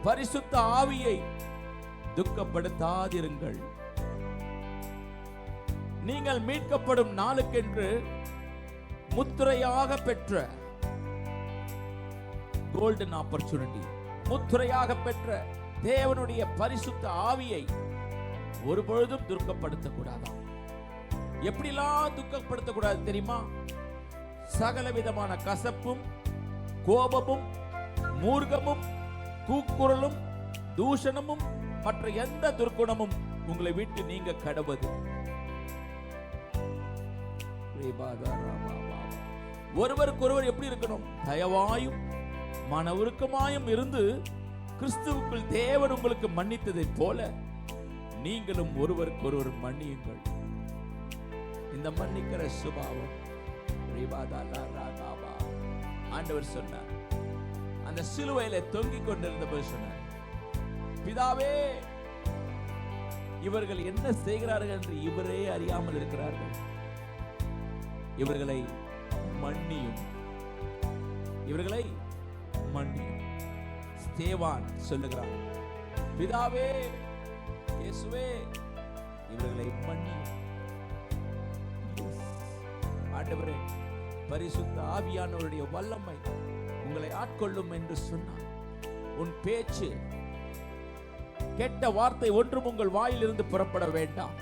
பரிசுத்த ஆவியை துக்கப்படுத்தாதிருங்கள். நீங்கள் மீட்கப்படும் நாளுக்கென்று முத்திரையாக பெற்ற கோல்டன் ஆப்பர்ச்சுனிட்டி, முத்திரையாக பெற்ற தேவனுடைய பரிசுத்த ஆவியை ஒருபொழுதும் துக்கப்படுத்தக்கூடாதாம். எப்படிலாம் துக்கப்படுத்தக்கூடாது தெரியுமா? சகல விதமான கசப்பும், கோபமும், மூர்க்கமும் கூக்குரலும் தூஷணமும் மற்ற எந்த துர்க்குணமும் உங்களை விட்டு நீங்க கடவது. ஒருவருக்கொருவர் எப்படி இருக்கணும்? தயவாயும் மன உருக்கமாயும் இருந்து கிறிஸ்துவுக்குள் தேவன் உங்களுக்கு மன்னித்ததை போல நீங்களும் ஒருவருக்கொருவர் மன்னியுங்கள். இந்த மன்னிக்கிற சுபாவம் ஆண்டவர் சொன்னார். அந்த சிலுவையில தொங்கிக் கொண்டிருந்தபோது சொன்னார், பிதாவே இவர்கள் என்ன செய்கிறார்கள் என்று இவரே அறியாமல் இருக்கிறார்கள், இவர்களை மன்னியும், இவர்களை மன்னியும். ஸ்தேவான் சொல்லுகிறான், பிதாவே இயேசுவே இவர்களை மன்னியும். ஆண்டவரே, பரிசுத்த ஆவியானவருடைய வல்லமை உங்களை ஆட்கொள்ளும் என்று சொன்னார். உன் பேச்சு, கெட்ட வார்த்தை ஒன்றும் உங்கள் வாயிலிருந்து புறப்பட வேண்டாம்.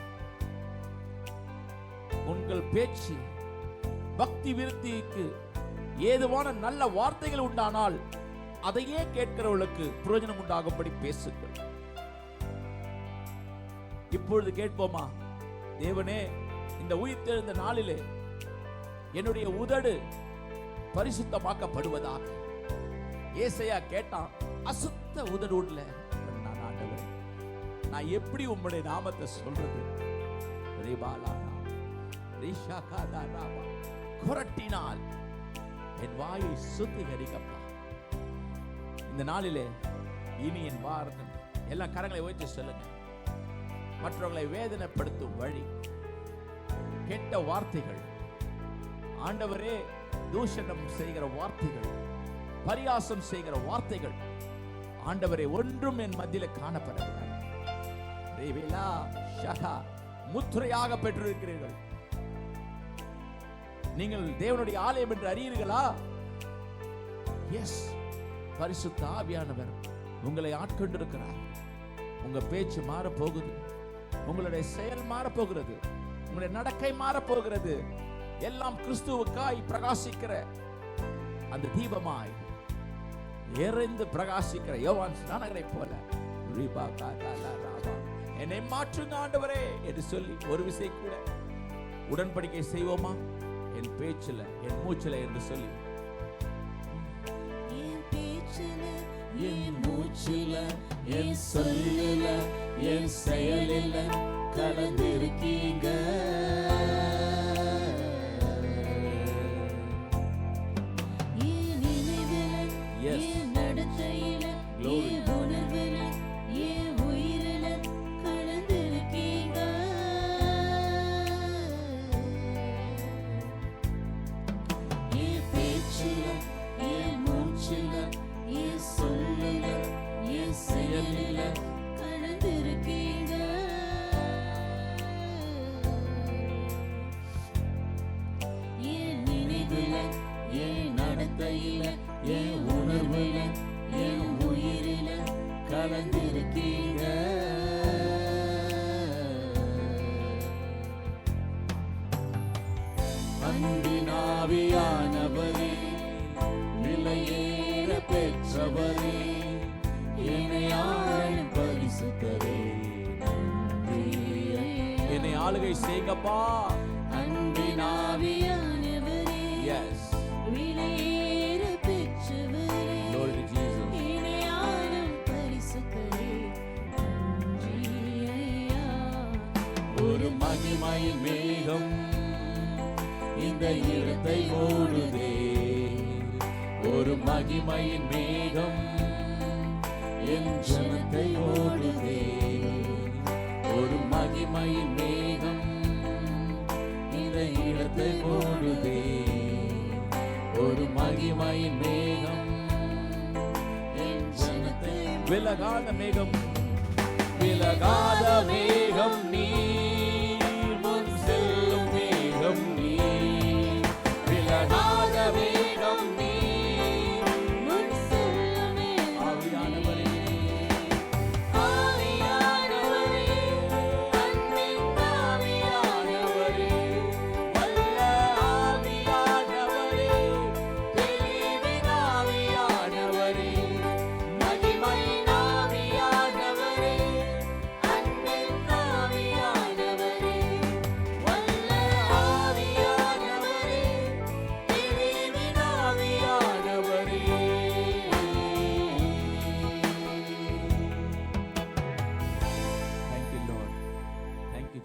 உங்கள் பேச்சு பக்தி விருத்திக்கு ஏதுவான நல்ல வார்த்தைகள் உண்டானால் அதையே கேட்கிறவர்களுக்கு பிரயோஜனம் உண்டாகும்படி பேசுங்கள். இப்பொழுது கேட்போமா? தேவனே, இந்த உயிர்த்தெழுந்த நாளிலே என்னுடைய உதடு பரிசுத்தமாக்கப்படுவதாக. ஏசாயா கேட்டான், அசுத்த உதடுல நான் ஆண்டவரே, நான் எப்படி உம்முடைய நாமத்தை சொல்றது? குரட்டினால் என் வாயை சுத்திகரிக்கப்பா. இந்த நாளிலே இனி என் வார்த்தை எல்லா கரங்களை உயர்த்தி சொல்லுங்க. மற்றவர்களை வேதனைப்படுத்தும் வழி, கெட்ட வார்த்தைகள், ஆண்டவரே தூஷணம் செய்கிற வார்த்தைகள், பரியாசம் செய்கிற வார்த்தைகள், ஆண்டவரே ஒன்றும் என் மத்தியில காணப்படவில்லை. முத்திரையாக பெற்றிருக்கிறீர்கள். நீங்கள் தேவனுடைய ஆலயம் என்று அறியீர்களா? எஸ், பரிசுத்த ஆவியானவர் உங்களை ஆட்கொண்டிருக்கிறார். உங்க பேச்சு மாறப்போகுது, உங்களுடைய செயல் மாறப்போகிறது, உங்களுடைய நடக்கை மாறப்போகிறது. எல்லாம் கிறிஸ்துவுக்காய் பிரகாசிக்கிற அந்த தீபமாய் எரிந்து பிரகாசிக்கிற யோவான் ஸ்நானகரை போல என்னை மாற்றுங்க ஆண்டவரே என்று சொல்லி ஒரு விசை கூட உடன்படிக்கை செய்வோமா? என் பேச்சுல, என் மூச்சுல என்று சொல்லி, என் பேச்சுல, என் மூச்சுல, என் சொல்லுல, என் செயலில கலந்திருக்கீங்க. என் நினைவில, என் நடத்தையில, என் உணர்வில, என் உயிரில கலந்திருக்கீங்க. என் பேச்சுல, என் மூச்சுல, என் சொல்லுல, என் செயலில கலந்திருக்கீங்க. என் நினைவில, என் நடத்தையில, என் உணர்வுல, என் உயிரில கலந்திருக்கீங்க. அன்பினாவியானவரே, விலையேற பெற்றவரே, என்னை ஆளும் பரிசுத்தரே, என்னை ஆளுகை செய்யுங்கப்பா. அன்பினாவியானவரே, எஸ், விலையேற பெற்றவரே, Glory to Jesus. என்னை ஆளும் பரிசுத்தரே, நன்றி ஐயா. ஒரு மகிமையின் மேகம் இந்த இடத்தை மூடுதே. ஒரு மகிமையின் மேகம் என் ஜனத்தை மூடுதே. ஒரு மகிமையின் மேகம் இந்த இடத்தை மூடுதே. ஒரு மகிமையின் மேகம் என் ஜனத்தை. விலகாத மேகம், விலகாத மேகம் நீ, முன் செல்லும் மேகம் நீ. விலகாத மேகம் நீ, முன் செல்லுமே ஆவியானவரே, ஆவியானவரே, அன்பின் ஆவியானவரே, வல்ல ஆவியானவரே, தெளிவின் ஆவியானவரே,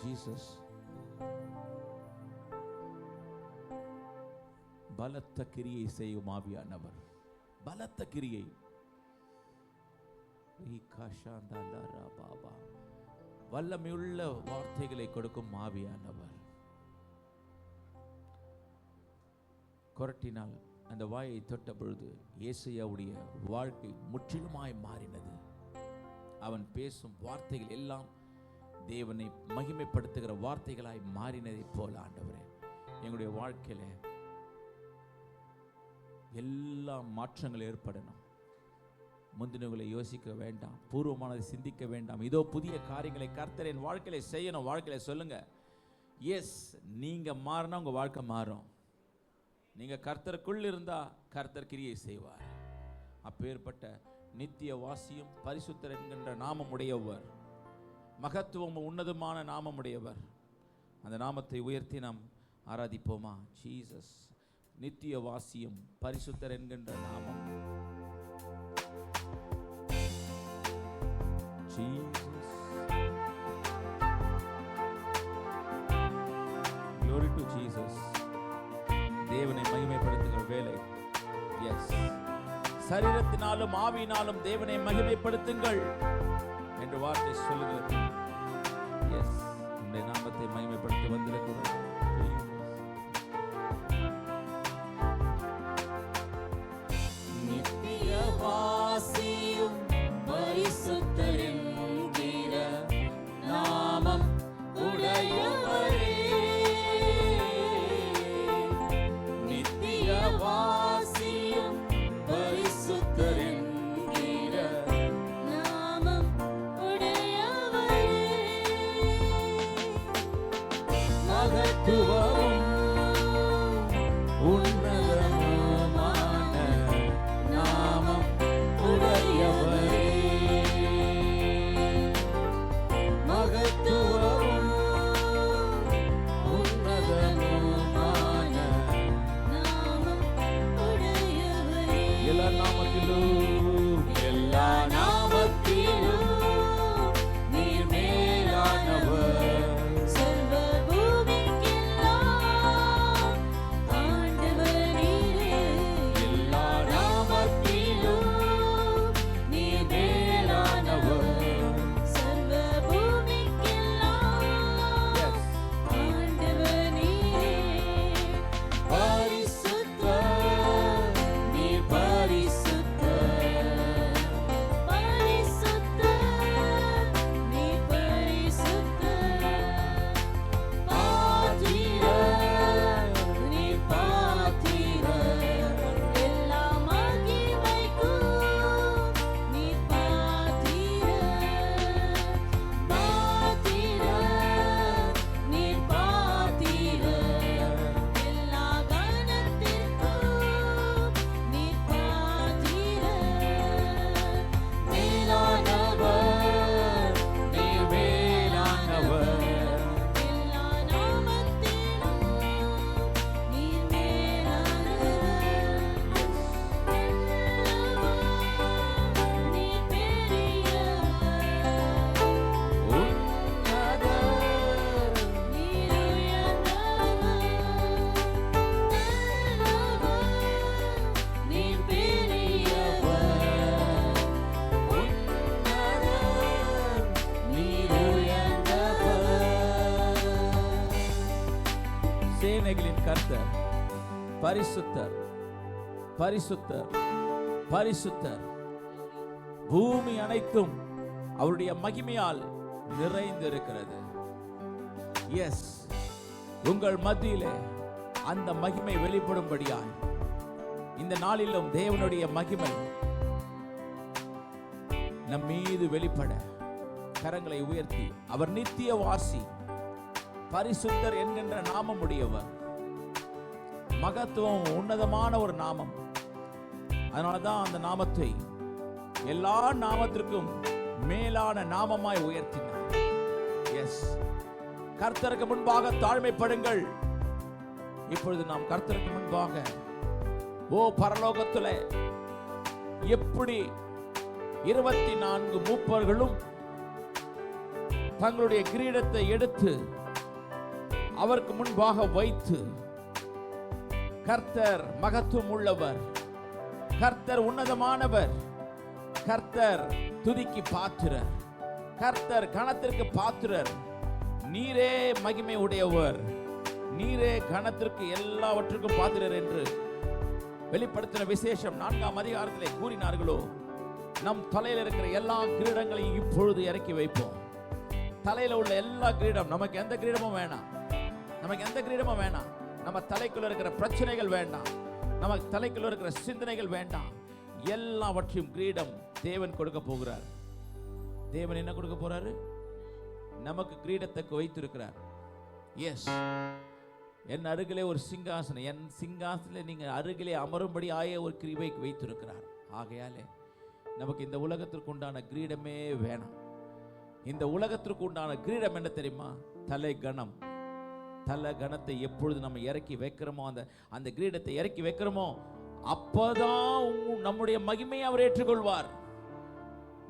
Jesus. பலத்த கிரியை செய்யும் ஆவியானவர், பலத்த கிரியை. வல்லமையுள்ள வார்த்தைகளை கொடுக்கும் ஆவியானவர். கொரட்டினால் அந்த வாயை தொட்ட பொழுது ஏசாயாவுடைய வாழ்க்கை முற்றிலுமாய் மாறினது. அவன் பேசும் வார்த்தைகள் எல்லாம் தேவனை மகிமைப்படுத்துகிற வார்த்தைகளாய் மாறினதை போல ஆண்டவரே, எங்களுடைய வாழ்க்கையில எல்லா மாற்றங்கள் ஏற்படணும். முந்தினவர்களை யோசிக்க வேண்டாம், பூர்வமானதை சிந்திக்க வேண்டாம். இதோ புதிய காரியங்களை கர்த்தர் என் வாழ்க்கையில செய்யணும். வாழ்க்கையில சொல்லுங்க, எஸ், நீங்க மாறினா உங்க வாழ்க்கை மாறும். நீங்க கர்த்தருக்குள் இருந்தா கர்த்தர் கிரியை செய்வார். அப்பேற்பட்ட நித்திய வாசியும் பரிசுத்தர் என்கின்ற நாமம் உடையவர், மகத்துவம் உன்னதமான நாமம் உடையவர். அந்த நாமத்தை உயர்த்தி நாம் ஆராதிப்போமா? ஜீசஸ், நித்திய வாசியும் பரிசுத்தர் என்கின்ற நாமம். Jesus, glory to Jesus. தேவனை மகிமைப்படுத்துகிற வேலை. எஸ், சரீரத்தினாலும் ஆவியினாலும் தேவனை மகிமைப்படுத்துங்கள் என்று வார்த்தை சொல்லுகிறது. எஸ், உம்முடைய நாமத்தை மகிமைப்படுத்த வந்திருக்கிறோம். நித்திய வாசியும் பரிசுத்தர் என்கிற நாமம் உடையவரே, நித்திய வாசியும் பரிசுத்தர் என்கிற நாமம் உடையவரே, மகத்துவம் உன்னதமான நாமம் உடையவரே, மகத்துவம் உன்னதமான நாமம் உடையவரே. எல்லா நாமத்திலும், எல்லா நாமத்திலும் நீர் மேலானவர், சர்வ பூமிக்கெல்லாம் ஆண்டவர் நீரே. எல்லா நாமத்திலும் நீர் மேலானவர், சர்வ பூமிக்கெல்லாம் ஆண்டவர் நீரே. பரிசுத்தர், நீர் பரிசுத்தர், பரிசுத்தர், நீர் பரிசுத்தர், பாத்திரர், நீர் பாத்திரர், எல்லா மகிமைக்கும் நீர் பாத்திரர், பாத்திரர், நீர் பாத்திரர், எல்லா கனத்திற்கும் நீர் பாத்திரர், மேலானவர், நீர் மேலானவர், எல்லா நாமத்திலும் நீர் மேலானவர், நீர் பெரியவர், உன்னதர், நீர் உயர்ந்தவர், நீர் பெரியவர், உன்னதர், நீர் உயர்ந்தவர். சேனைகளின் கர்த்தர் பரிசுத்தர், பரிசுத்தர், பரிசுத்தர். பூமி அனைத்தும் அவருடைய மகிமையால் நிறைந்திருக்கிறது. எஸ், உங்கள் மத்தியிலே அந்த மகிமை வெளிப்படும்படியாய் இந்த நாளிலும் தேவனுடைய மகிமை நம் மீது வெளிப்பட கரங்களை உயர்த்தி, அவர் நித்திய வாசி, பரிசுத்தர் என்கின்ற நாமம் உடையவர், மகத்துவம் உன்னதமான ஒரு நாமம். அதனாலதான் அந்த நாமத்தை எல்லா நாமத்திற்கும் மேலான நாமமாய் உயர்த்தினார். எஸ், கர்த்தருக்கு முன்பாக தாழ்மைப்படுங்கள். இப்பொழுது நாம் கர்த்தருக்கு முன்பாக, ஓ பரலோகத்திலே எப்படி 24 மூப்பர்களும் தங்களுடைய கிரீடத்தை எடுத்து அவருக்கு முன்பாக வைத்து, கர்த்தர் மகத்துவம் உள்ளவர், கர்த்தர் உன்னதமானவர், கர்த்தர் துதிக்கு பாத்திரர், கர்த்தர் கணத்திற்கு பாத்திரர், நீரே மகிமை உடையவர், நீரே கணத்திற்கு எல்லாவற்றுக்கும் பாத்திரர் என்று வெளிப்படுத்தின விசேஷம் 4ஆம் அதிகாரத்திலே கூறினார்களோ, நம் தலையில் இருக்கிற எல்லா கிரீடங்களையும் இப்பொழுது இறக்கி வைப்போம். தலையில உள்ள எல்லா கிரீடம், நமக்கு எந்த கிரீடமும் வேணாம், நமக்கு எந்த கிரீடமும் வேணாம். நம்ம தலைக்குள்ள இருக்கிற பிரச்சனைகள் வேண்டாம், நமக்கு தலைக்குள்ள இருக்கிற சிந்தனைகள் வேண்டாம். எல்லாவற்றையும் கிரீடம் தேவன் கொடுக்க போகிறார். தேவன் என்ன கொடுக்க போறாரு? நமக்கு கிரீடத்தை வைத்திருக்கிறார். எஸ், என் அருகிலே ஒரு சிங்காசனம், என் சிங்காசனத்தில் நீங்க அருகிலே அமரும்படி ஆய ஒரு கிருபை வைத்திருக்கிறார். ஆகையாலே நமக்கு இந்த உலகத்திற்கு உண்டான கிரீடமே வேணாம். இந்த உலகத்திற்கு உண்டான கிரீடம் என்ன தெரியுமா? தலை கணம். தலை கணத்தை எப்பொழுது நம்ம இறக்கி வைக்கிறோமோ, அந்த கிரீடத்தை இறக்கி வைக்கிறோமோ, அப்பதான் நம்முடைய மகிமையை அவர் ஏற்றுக்கொள்வார்.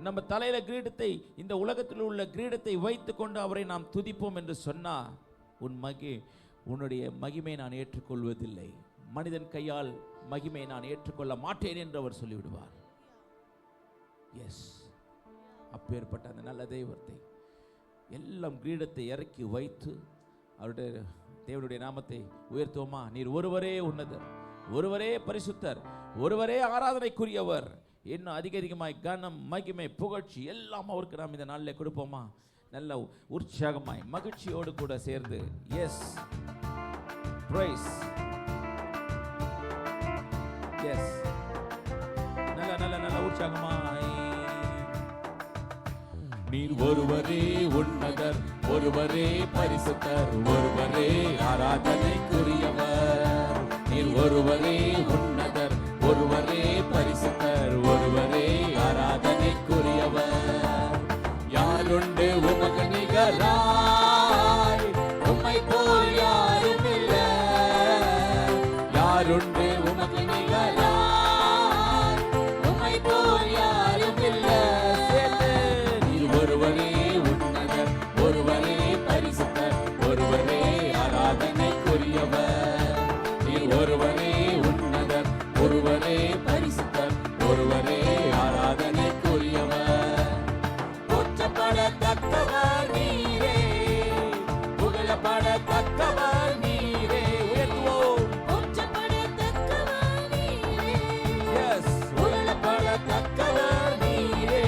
நம்ம தலையில கிரீடத்தை, இந்த உலகத்தில் உள்ள கிரீடத்தை வைத்துக் கொண்டு அவரை நாம் துதிப்போம் என்று சொன்னா, உன்னுடைய மகிமை நான் ஏற்றுக்கொள்வதில்லை, மனிதன் கையால் மகிமை நான் ஏற்றுக்கொள்ள மாட்டேன் என்று அவர் சொல்லிவிடுவார். எஸ், அப்பேற்பட்ட அந்த நல்ல தெய்வத்தை எல்லாம் கிரீடத்தை இறக்கி வைத்து அவருடைய தேவனுடைய நாமத்தை உயர்த்துவோமா? நீர் ஒருவரே உன்னதர், ஒருவரே பரிசுத்தர், ஒருவரே ஆராதனைக்குரியவர். இன்னும் அதிகமாய் கனம், மகிமை, புகழ்ச்சி எல்லாம் அவருக்கு நாம் இந்த நாளில் கொடுப்போமா? நல்ல உற்சாகமாய் மகிழ்ச்சியோடு கூட சேர்ந்து எஸ் பிரைஸ், எஸ், நல்ல நல்ல நல்ல உற்சாகமாய். நீர் ஒருவரே உன்னதர், ஒருவரே பரிசுத்தர், ஒருவரே ஆராதனைக்குரியவர். நீர் ஒருவரே உன்னதர், ஒருவரே பரிசுத்தர், ஒருவரே ஆராதனைக்குரியவர். யாருண்டு உமக்கு நிகராய், உம்மை போல் யாரும் இல்லை. யாருண்டு உமக்கு நிகராய், உம்மை போல் யாரும் இல்லை. ஒருவரே உன்னதர், ஒருவரே பரிசுத்தர், ஒருவரே ஆராதனைக்குரியவர். நீர் ஒருவரே உன்னதர், ஒருவரே பரிசுத்தர், ஒருவரே ஆராதனைக்குரியவர். போற்றப்படத்தக்கவர் நீரே, புகழப்படத்தக்கவர் நீரே. உயர்த்துவோம். போற்றப்படத்தக்கவர் நீரே, எஸ், புகழப்படத்தக்கவர் நீரே.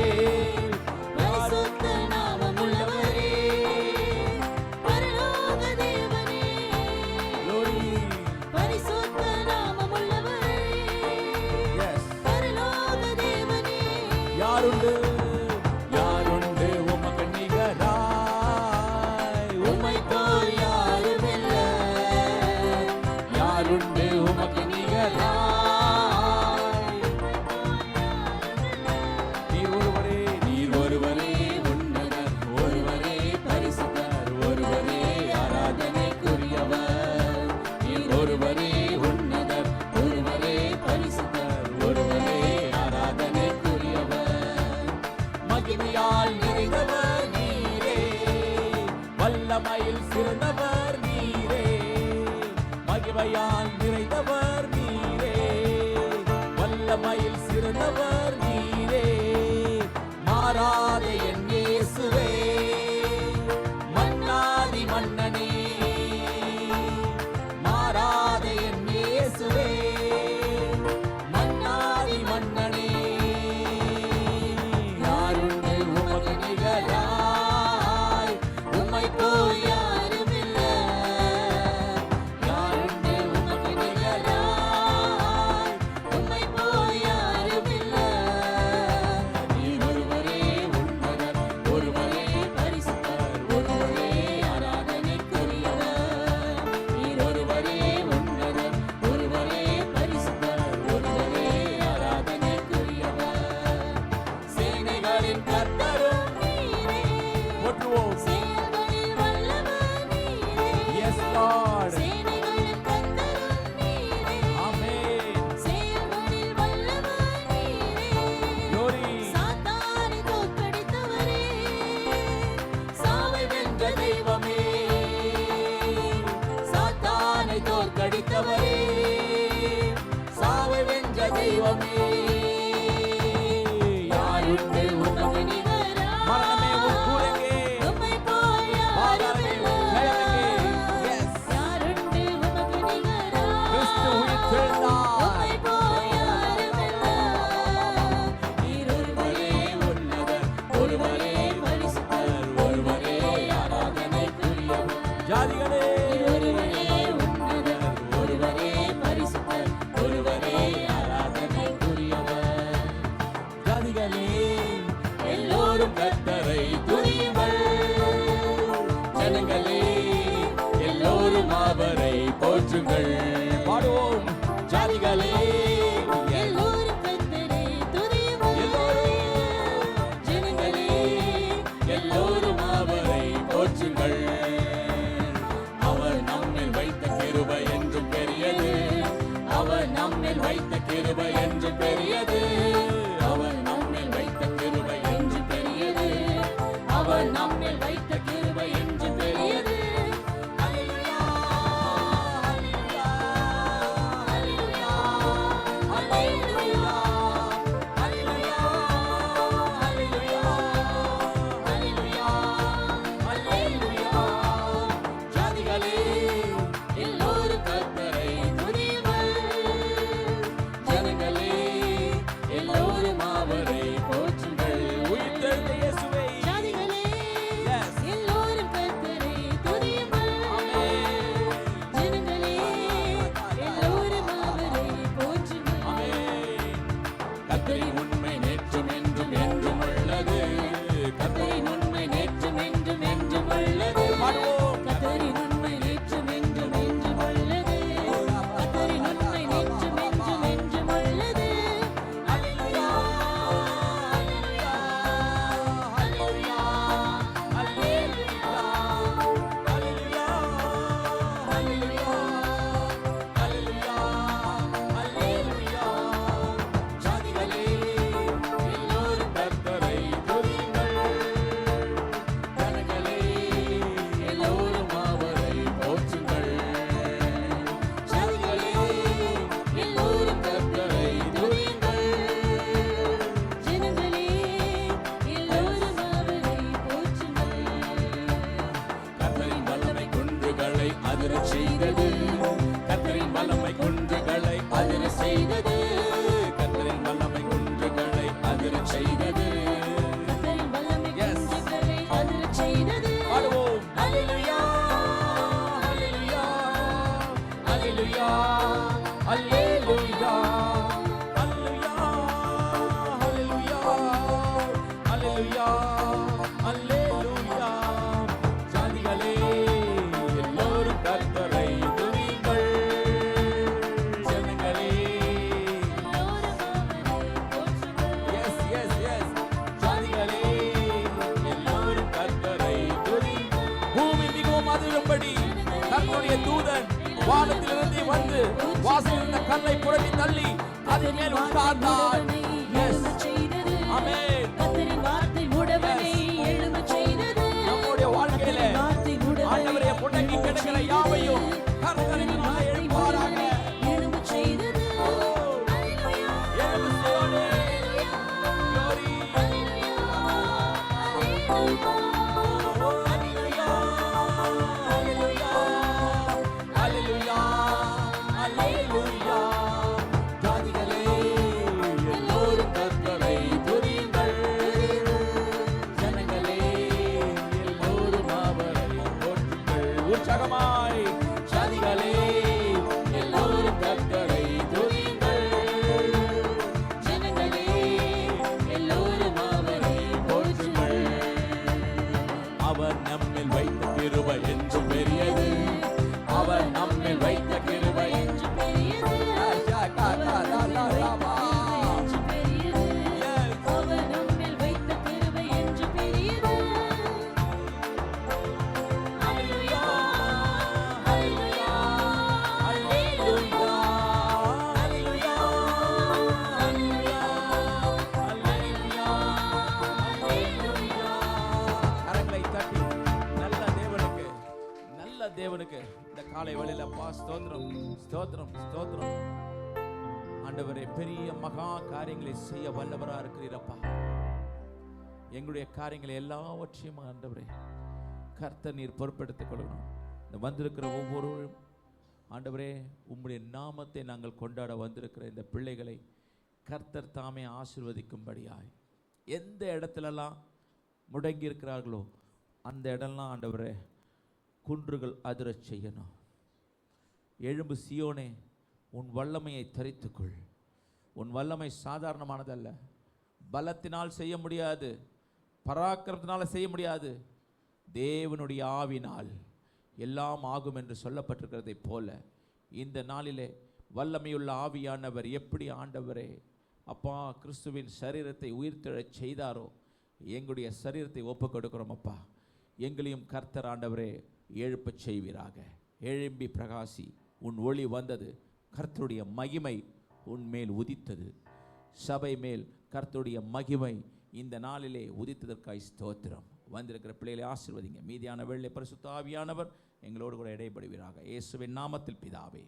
யாருண்டு, யாருண்டு உமக்கு நிகராய், உம்மை போல் யாரும் இல்லை. யாருண்டு உமக்கு நிகராய். நீர் ஒருவரே, நீர் ஒருவரே உன்னதர், ஒருவரே பரிசுத்தர், ஒருவரே ஆராதனைக்குரியவர். நீர் ஒருவரே உன்னதர், ஒருவரே பரிசுத்தர், ஒருவரே மகிமையால் நிறைந்தவர் நீரே, வல்லமையில் சிறந்தவர் நீரே. மகிமையால் நிறைந்தவர் நீரே, வல்லமையில் சிறந்தவர் நீரே. மாறாத என் இயேசுவே, மன்னாதி மன்னனே. மாறாத என் இயேசுவே, மன்னாதி மன்னனே. உம்மை போல் யாரும் இல்லை. யாருண்டு உமக்கு நிகராய், உம்மை போல் யாரும் இல்லை. நீர் ஒருவரே பெரியவரே, சாவை வென்ற தெய்வமே, யாருண்டு உமக்கு நிகராய்? மரணமே உன் கூரெங்கே, உம்மை போல் பாதாளமே யாருமில்லை. உன் ஜெயமெங்கே. Yes. யாருண்டு உமக்கு நிகராய்? கிறிஸ்து உயிர்த்தெழுந்தார். உம்மை போல் யாருமில்லை. நீர் ஒருவரே உன்னதர், ஒருவரே பரிசுத்தர், ஒருவரே ஆராதனைக்குரியவர். ஜாதிகளே நீர் ஒருவரே உன்னதர், ஒருவரே பரிசுத்தர், ஒருவரே ஆராதனைக்குரியவர். ஜாதிகளே எல்லோரும் கர்த்தரை துதியுங்கள். ஜனங்களே எல்லோரும் அவரை போற்றுங்கள். பாடுவோம். ஜாதிகளே எல்லோரும் கர்த்தரை துதியுங்கள். ஜனங்களே, எல்லோரும் அவரை போற்றுங்கள். அவர் நம்மில் வைத்த கிருபை என்றும் பெரியது. அவர் நம்மில் வைத்த கிருபை என்று பெரியது. அவர் நம்மில் வைத்த கிருபை என்று பெரியது. அவர் நம்மில் வைத்த கிருபை என்று பெரியது. அல்லேலூயா, அல்லேலூயா, அல்லேலூயா, அல்லேலூயா, அல்லேலூயா, அல்லேலூயா, அல்லேலூயா. ஜாதிகளே, எல்லோரும் கர்த்தரை துதியுங்கள். ஜனங்களே, எல்லோரும் அவரை போற்றுங்கள். உயிர்த்தெழுந்த இயேசுவை. ஜாதிகளே, Yes. எல்லோரும் கர்த்தரை துதியுங்கள். ஜனங்களே, எல்லோரும் அவரை போற்றுங்கள். கர்த்தரின் உண்மை நேற்றும் என்றும் என்றும் உள்ளது. கர்த்தரின் உண்மை நேற்றும் என்றும் என்றும் உள்ளது. பாடுவோம். கர்த்தரின் உண்மை நேற்றும் என்றும் என்றும் உள்ளது. கர்த்தரின் உண்மை நேற்றும் என்றும் என்றும் உள்ளது. அல்லேலூயா, அல்லேலூயா, அல்லேலூயா, அல்லேலூயா, அல்லேலூயா, அல்லேலூயா, அல்லேலூயா, அல்லேலூயா. ஜாதிகளே, எல்லோரும் கர்த்தரை துதியுங்கள். ஜனங்களே, எல்லோரும் அவரை போற்றுங்கள். ஜாதிகளே, எல்லோரும் கர்த்தரை துதியுங்கள். ஜனங்களே, எல்லோரும் அவரை போற்றுங்கள். கர்த்தரின் வல்லமை குன்றுகளை அதிரச் செய்தது. கர்த்தரின் வல்லமை குன்றுகளை அதிரச் செய்தது. கர்த்தரின் வல்லமை குன்றுகளை அதிரச் செய்தது. கர்த்தரின் வல்லமை Yes. குன்றுகளை அதிரச் செய்தது. பாடுவோம். அல்லேலூயா, அல்லேலூயா, அல்லேலூயா, அல்லேலூயா, அல்லேலூயா, அல்லேலூயா, அல்லேலூயா, அல்லேலூயா. ஜாதிகளே, எல்லோரும் கர்த்தரை துதியுங்கள். ஜனங்களே, எல்லோரும் அவரை போற்றுங்கள். yes, yes, yes. ஜாதிகளே, எல்லோரும் கர்த்தரை துதியுங்கள். பூமி மிகவும் அதிரும்படி கர்த்தருடைய தூதன் வானத்திலிருந்து வந்து வாசலில் இருந்த கல்லை புரட்டி தள்ளி அதன் மேல் உட்கார்ந்தார். Yes. எழும்பச் செய்தது. Amen. கர்த்தரின் வார்த்தை உடவனை எழும்பச் செய்தது. நம்முடைய வாழ்க்கையிலே கர்த்தரின் வார்த்தை உடவனை ஆண்டவரே புடங்கி கிடக்கிற யாவையும் கர்த்தரின் நாமத்தை எழுப்பாராக. எழும்பச் செய்தது. அல்லேலூயா, எழும்பு சீயோனே. Glory. Hallelujah. Hallelujah. ஜாதிகளே, எல்லோரும் கர்த்தரை துதியுங்கள். ஜனங்களே, எல்லோரும் அவரை போற்றுங்கள். உற்சாகமாய். ஜாதிகளே, எல்லோரும் கர்த்தரை துதியுங்கள். ஜனங்களே, எல்லோரும் அவரை போற்றுங்கள். அவர் நம்மில் வைத்த கிருபை என்றும் பெரியது. அவர் நம்மில் வைத்த கிருபை என்று பெரியது. என்று பெரியது. அவர் நம்மில் வைத்த கிருபை என்று பெரியது. அல்லேலூயா, அல்லேலூயா, அல்லேலூயா, அல்லேலூயா, அல்லேலூயா, அல்லேலூயா, அல்லேலூயா. கரங்களை தட்டி நல்ல தேவனுக்கு நல்ல தேவனுக்கு இந்த காலை வேளையில ஸ்தோத்திரம் ஸ்தோத்திரம் ஸ்தோத்திரம். ஆண்டவரே, பெரிய மகா காரியங்களை செய்ய வல்லவரா இருக்கிறீரப்பா. எங்களுடைய காரியங்களை எல்லாவற்றையும் ஆண்டவரே கர்த்தர் நீர் பொறுப்பெடுத்துக் கொள்ளணும். இந்த வந்திருக்கிற ஒவ்வொருவரும் ஆண்டவரே, உம்முடைய நாமத்தை நாங்கள் கொண்டாட வந்திருக்கிற இந்த பிள்ளைகளை கர்த்தர் தாமே ஆசீர்வதிக்கும்படியாய் எந்த இடத்துலலாம் முடங்கி இருக்கிறார்களோ அந்த இடம்லாம் ஆண்டவரே குன்றுகள் அதிரச் செய்யணும். எழும்பு சியோனே, உன் வல்லமையை தரித்துக்கொள். உன் வல்லமை சாதாரணமானதல்ல. பலத்தினால் செய்ய முடியாது, பராக்கிரமத்தினால் செய்ய முடியாது. தேவனுடைய ஆவினால் எல்லாம் ஆகும் என்று சொல்லப்பட்டிருக்கிறதை போல இந்த நாளிலே வல்லமையுள்ள ஆவியானவர் எப்படி ஆண்டவரே அப்பா கிறிஸ்துவின் சரீரத்தை உயிர்த்தெழச் செய்தாரோ எங்களுடைய சரீரத்தை ஒப்புக் கொடுக்கிறோம் அப்பா. எங்களையும் கர்த்தர் ஆண்டவரே எழுப்பச் செய்வீராக. எழும்பி பிரகாசி, உன் ஒளி வந்தது, கர்த்தருடைய மகிமை உன் மேல் உதித்தது. சபை மேல் கர்த்தருடைய மகிமை இந்த நாளிலே உதித்ததற்காய் ஸ்தோத்திரம். வந்திருக்கிற பிள்ளைகளை ஆசீர்வதிங்க. மீதியான வேளை பரிசுத்த ஆவியானவர் எங்களோடு கூட இடைப்படுவீராக. இயேசுவின் நாமத்தில் பிதாவே.